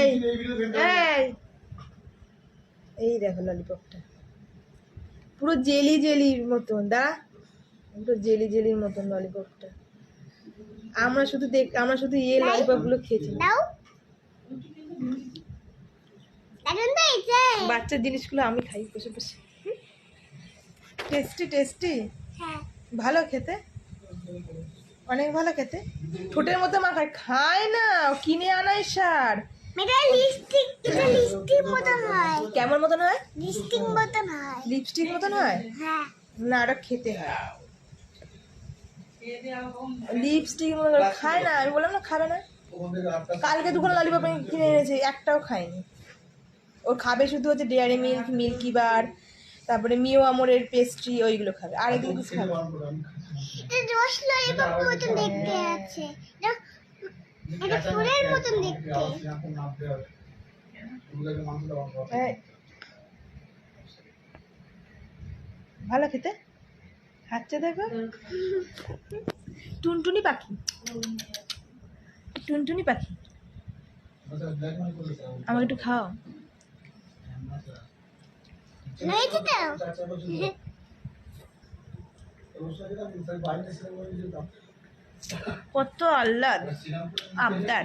এই এই দেখো ললিপপটা পুরো জেলি জেলির মতন দা, পুরো জেলি জেলির মতন ললিপপটা। আমরা শুধু ললিপপ গুলো খেয়েছি। বাচ্চার জিনিসগুলো আমি খাই বসে বসে। টেস্টি টেস্টি, ভালো খেতে, অনেক ভালো খেতে। ঠোঁটের মতো মাখায়, খায় না, কিনে আনাই সার। কেমন মতন হয়? লিপস্টিক মতন হয় না, ওটা খেতে হয়। লিপস্টিক খায় না, আমি বললাম না খাবে না। কালকে দুখানা ললিপপ কিনে এনেছে, একটাও খায়নি। ওর খাবে শুধু হচ্ছে ডেয়ারি মিল্ক, মিল্কি বার, তারপরে মিও আমরের পেস্ট্রি, ওইগুলো খাবে, আর এগুলো কিছু খাবে। ভালো খেতে, খাচ্ছে দেখো। টুনটুনি পাখি, টুনটুনি পাখি, আমাকে একটু খাও। কত আহ্লাদ আবদার।